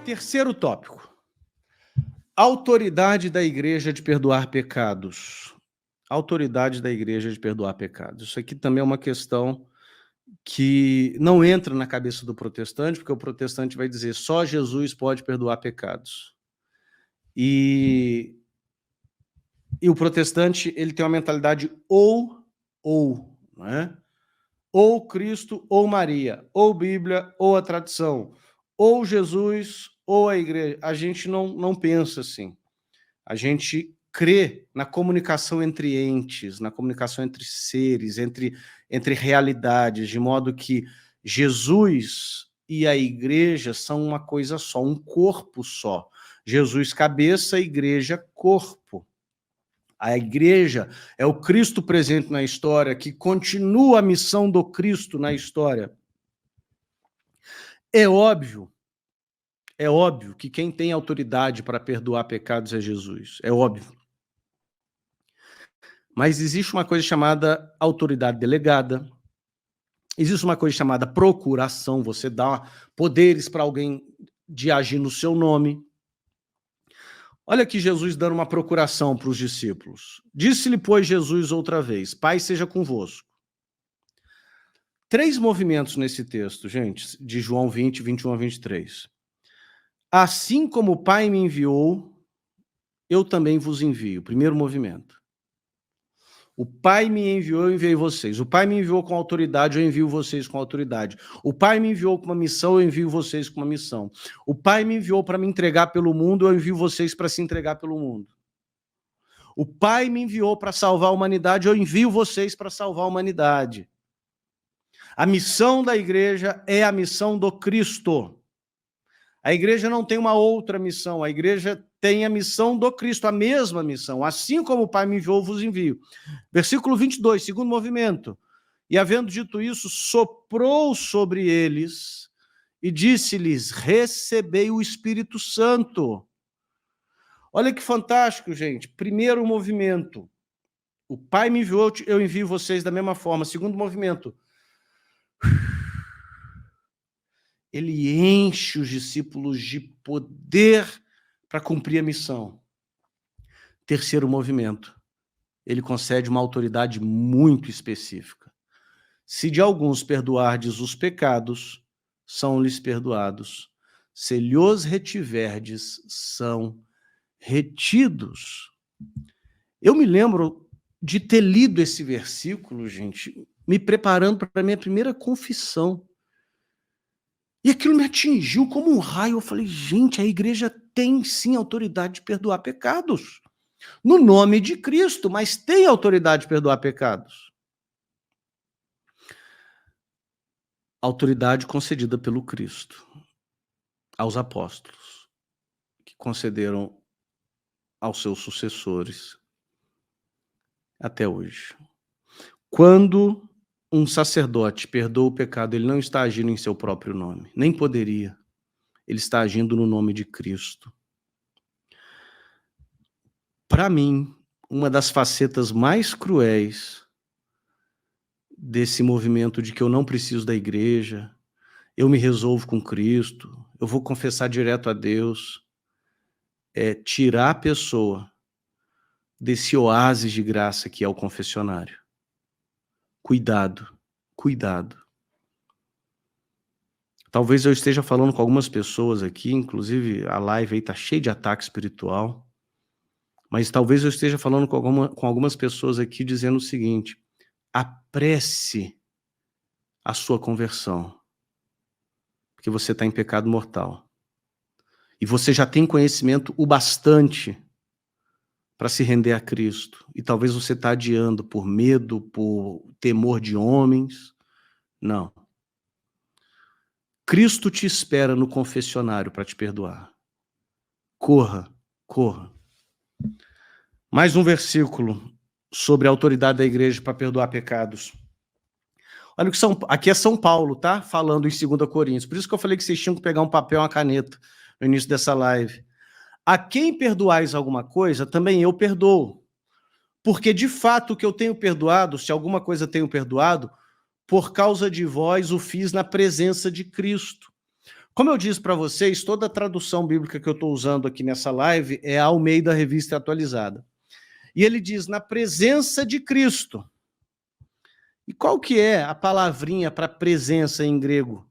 Terceiro tópico. Autoridade da igreja de perdoar pecados. Autoridade da igreja de perdoar pecados. Isso aqui também é uma questão que não entra na cabeça do protestante, porque o protestante vai dizer só Jesus pode perdoar pecados. E o protestante, ele tem uma mentalidade ou, não é? Ou Cristo, ou Maria, ou Bíblia, ou a tradição, ou Jesus, ou a igreja. A gente não pensa assim. A gente crê na comunicação entre entes, na comunicação entre seres, entre realidades, de modo que Jesus e a igreja são uma coisa só, um corpo só. Jesus cabeça, a igreja corpo. A igreja é o Cristo presente na história, que continua a missão do Cristo na história. É óbvio que quem tem autoridade para perdoar pecados é Jesus. É óbvio. Mas existe uma coisa chamada autoridade delegada, existe uma coisa chamada procuração, você dá poderes para alguém de agir no seu nome. Olha aqui Jesus dando uma procuração para os discípulos. Disse-lhe, pois, Jesus outra vez, Pai seja convosco. 3 movimentos nesse texto, gente, de João 20, 21 a 23. Assim como o Pai me enviou, eu também vos envio. Primeiro movimento. O Pai me enviou, eu enviei vocês. O Pai me enviou com autoridade, eu envio vocês com autoridade. O Pai me enviou com uma missão, eu envio vocês com uma missão. O Pai me enviou para me entregar pelo mundo, eu envio vocês para se entregar pelo mundo. O Pai me enviou para salvar a humanidade, eu envio vocês para salvar a humanidade. A missão da igreja é a missão do Cristo. A igreja não tem uma outra missão, a igreja tem a missão do Cristo, a mesma missão. Assim como o Pai me enviou, vos envio. Versículo 22, segundo movimento. E havendo dito isso, soprou sobre eles e disse-lhes, recebei o Espírito Santo. Olha que fantástico, gente. Primeiro movimento. O Pai me enviou, eu envio vocês da mesma forma. Segundo movimento. Ele enche os discípulos de poder para cumprir a missão. Terceiro movimento, ele concede uma autoridade muito específica. Se de alguns perdoardes os pecados, são-lhes perdoados. Se lhos retiverdes, são retidos. Eu me lembro de ter lido esse versículo, gente, me preparando para a minha primeira confissão. E aquilo me atingiu como um raio. Eu falei, gente, a igreja tem sim autoridade de perdoar pecados. No nome de Cristo, mas tem autoridade de perdoar pecados. Autoridade concedida pelo Cristo aos apóstolos, que concederam aos seus sucessores até hoje. Quando um sacerdote perdoa o pecado, ele não está agindo em seu próprio nome, nem poderia. Ele está agindo no nome de Cristo. Para mim, uma das facetas mais cruéis desse movimento de que eu não preciso da igreja, eu me resolvo com Cristo, eu vou confessar direto a Deus, é tirar a pessoa desse oásis de graça que é o confessionário. Cuidado, cuidado. Talvez eu esteja falando com algumas pessoas aqui, inclusive a live aí está cheia de ataque espiritual, mas talvez eu esteja falando com algumas pessoas aqui dizendo o seguinte, apresse a sua conversão, porque você está em pecado mortal. E você já tem conhecimento o bastante para se render a Cristo. E talvez você está adiando por medo, por temor de homens. Não. Cristo te espera no confessionário para te perdoar. Corra, corra. Mais um versículo sobre a autoridade da igreja para perdoar pecados. Olha o que aqui é São Paulo, tá? Falando em 2 Coríntios. Por isso que eu falei que vocês tinham que pegar um papel e uma caneta no início dessa live. A quem perdoais alguma coisa, também eu perdoo. Porque, de fato, o que eu tenho perdoado, se alguma coisa tenho perdoado, por causa de vós o fiz na presença de Cristo. Como eu disse para vocês, toda a tradução bíblica que eu estou usando aqui nessa live é a Almeida Revista Atualizada. E ele diz, na presença de Cristo. E qual que é a palavrinha para presença em grego?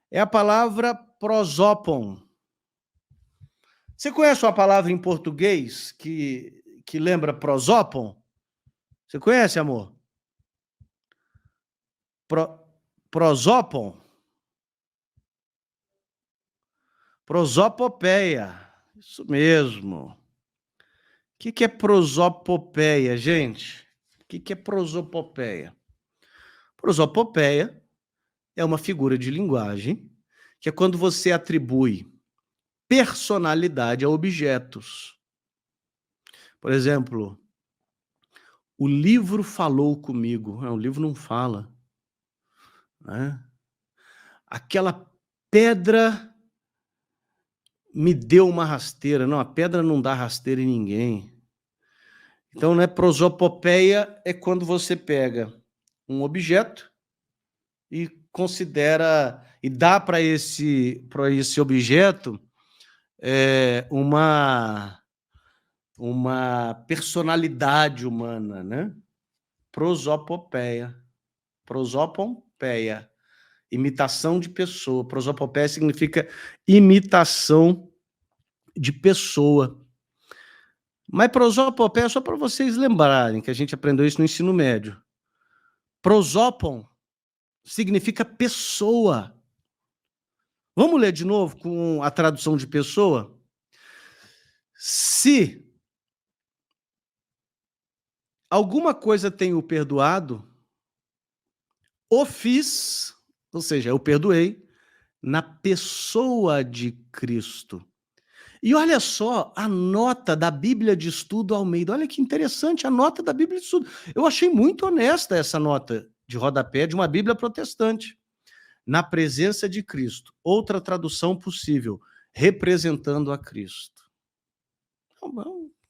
É a palavra prosopon. Você conhece uma palavra em português que lembra prosopon? Você conhece, amor? Prosopon? Prosopopeia. Isso mesmo. O que é prosopopeia, gente? O que é prosopopeia? Prosopopeia é uma figura de linguagem que é quando você atribui personalidade a objetos. Por exemplo, o livro falou comigo. O livro não fala. Né? Aquela pedra me deu uma rasteira. Não, a pedra não dá rasteira em ninguém. Então, né, prosopopeia é quando você pega um objeto e considera e dá para esse objeto uma personalidade humana, né? Prosopopeia. Prosopompeia. Imitação de pessoa. Prosopopeia significa imitação de pessoa. Mas prosopopeia é só para vocês lembrarem que a gente aprendeu isso no ensino médio. Prosopon significa pessoa. Vamos ler de novo com a tradução de pessoa? Se alguma coisa tenho perdoado, o fiz, ou seja, eu perdoei, na pessoa de Cristo. E olha só a nota da Bíblia de Estudo Almeida. Olha que interessante a nota da Bíblia de Estudo. Eu achei muito honesta essa nota de rodapé de uma Bíblia protestante. Na presença de Cristo. Outra tradução possível, representando a Cristo.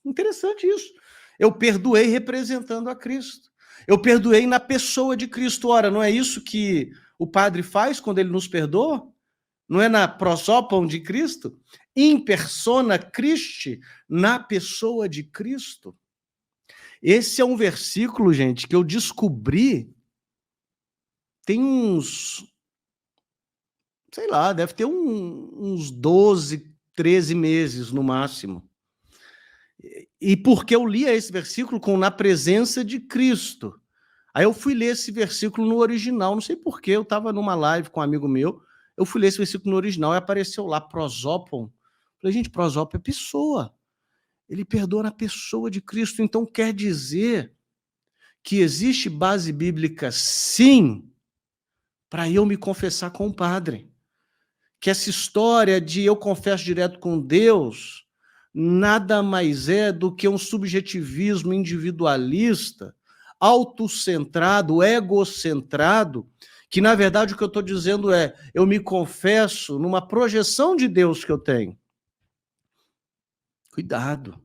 Interessante isso. Eu perdoei representando a Cristo. Eu perdoei na pessoa de Cristo. Ora, não é isso que o Padre faz quando ele nos perdoa? Não é na prosopon de Cristo? In persona Christi, na pessoa de Cristo. Esse é um versículo, gente, que eu descobri tem uns, sei lá, deve ter uns 12, 13 meses no máximo. E porque eu lia esse versículo com na presença de Cristo. Aí eu fui ler esse versículo no original, não sei porquê, eu estava numa live com um amigo meu, eu fui ler esse versículo no original e apareceu lá, prosopon. Falei, gente, prosopon é pessoa. Ele perdoa na pessoa de Cristo, então quer dizer que existe base bíblica, sim, para eu me confessar com o Padre. Que essa história de eu confesso direto com Deus nada mais é do que um subjetivismo individualista, autocentrado, egocentrado, que, na verdade, o que eu estou dizendo é, eu me confesso numa projeção de Deus que eu tenho. Cuidado.